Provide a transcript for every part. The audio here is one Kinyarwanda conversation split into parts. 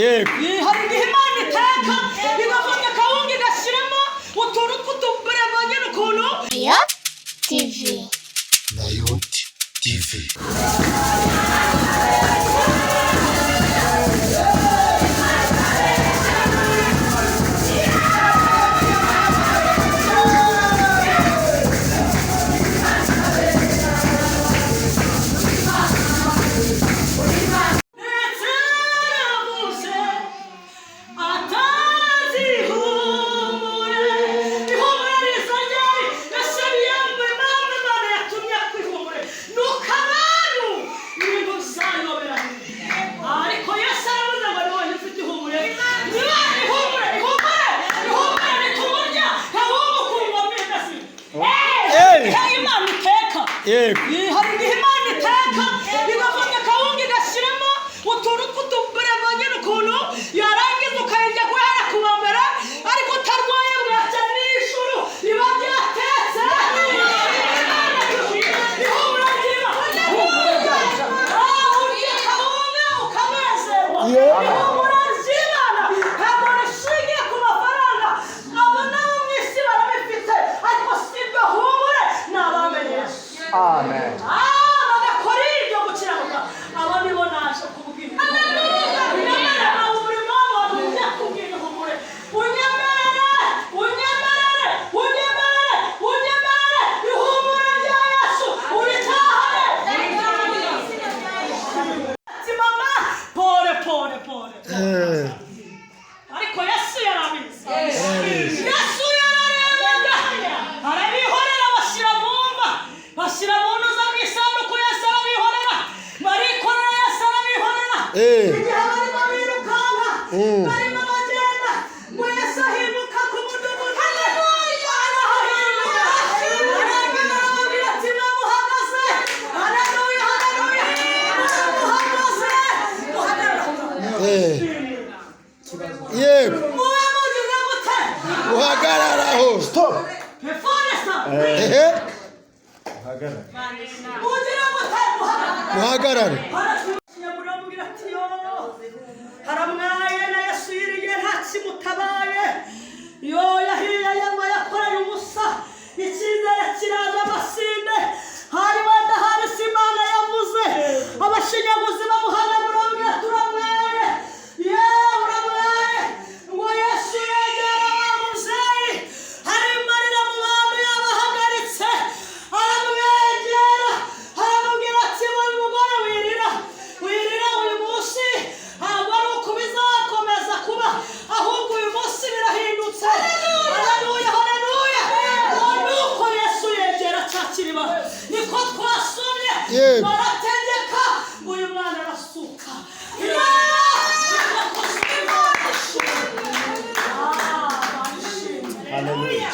Harigiye Imana iteka igafata akawunga igashyiramo utunu tw'utuburemanye n'ukuntu Nayo TV. Nayo TV. Harigiye Imana iteka igafata akawunga igashyiramo utunu tw'utuburemanye n'ukuntu yarangiza ukayirya guhera ku wa mbere ariko utarwaye bwacya n'ijuru biba byatetse ihumura ry'Imana urya akawunga ukanezerwa ihumura ry'Imana ntabwo rishingiye ku mafaranga abo nabo mu isi barabifite ariko si ibyo humure ni abamenyesha. Amen. Bagakora ibyo gukiranuka aba nibo naje kubwira. Unyemere abo buri mpamvu watumye kubwira ihumure. Unyemere ihumure rya Yesu uritahane. Ati mama pole. Ariko Yesu yarabizi. Yesu yararebaga arabihorera bashyira mu ntuza mu isanduku Yesu arabihorera barikorera Yesu arabihorera igihe barimo birukanka barimo bagenda ngo Yesu ahinduka ku mudugudu arahahinduka aragenda arababwira ati namuhagaze haleluya Yego. muwe mugize gute Uhagararaho. Stop. Foresta mugira gute Muhagarare. baramubwira ati yo haramwaye na Yesu yiriye nta kimutabaye yo yahiye yanywa yakoreye ubusa icyizere kiraje amasinde hari badahari si Imana yavuze abashinyaguzi bamuhanagura bamubwira turamwaye uramwaye ngo Yesu yegera wa muzeyi hari marira mu bantu yabahagaritse aramwegera aramubwira ati wowe mugore wirira uyu munsi ntabwo ari uko bizakomeza kuba ahubwo uyu munsi birahindutse haleluya nuko Yesu yegera cya kiriba niko twasomye barategeka uyu mwana arasuka haleluya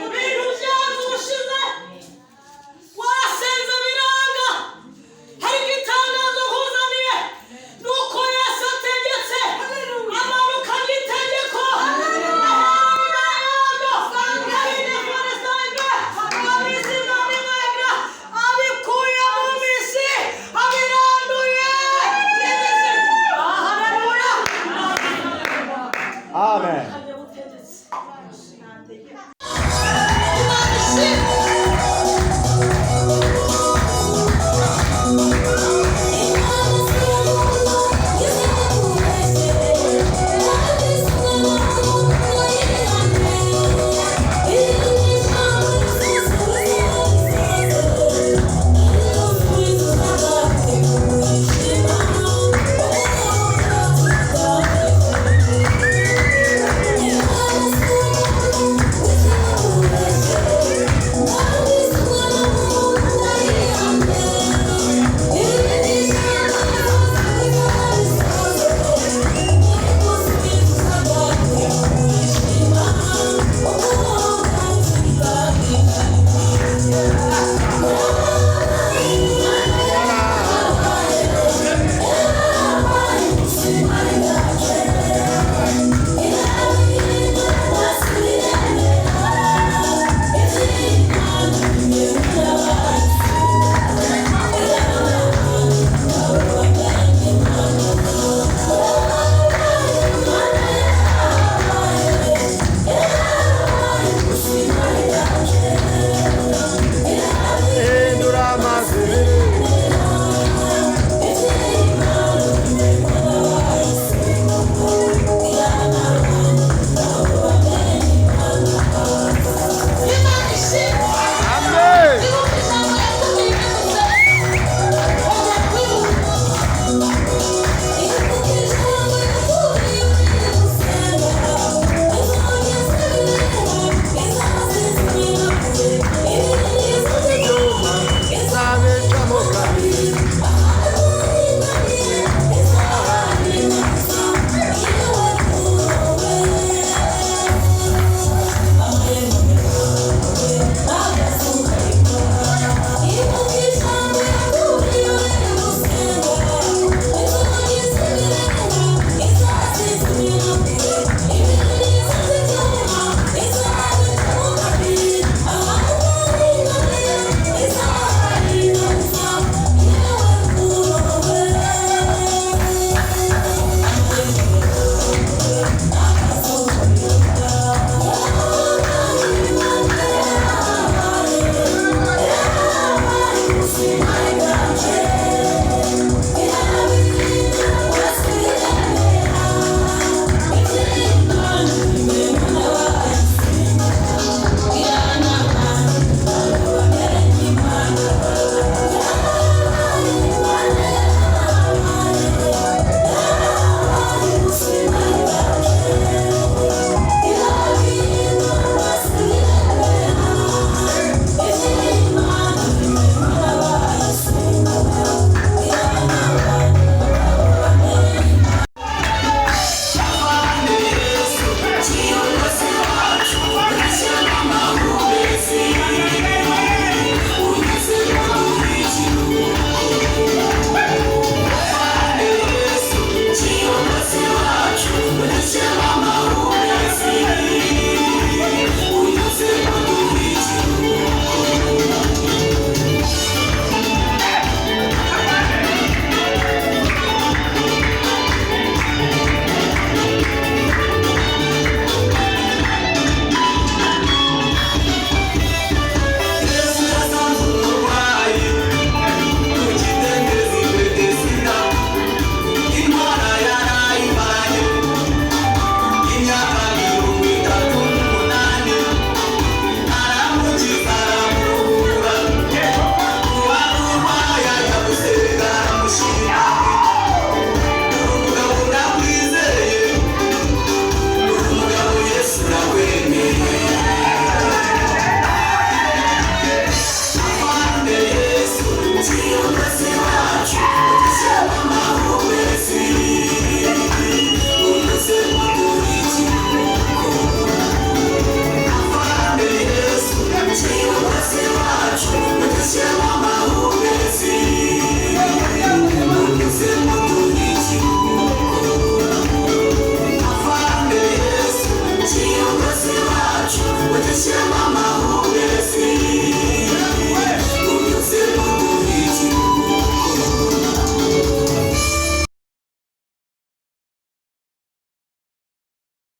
ibintu byanze ubushize warasenze biranga hari igitangazo nkuzaniye nuko Yesu ategetse amanuka n'itegeko abikuye mu misi abiranduye Amen.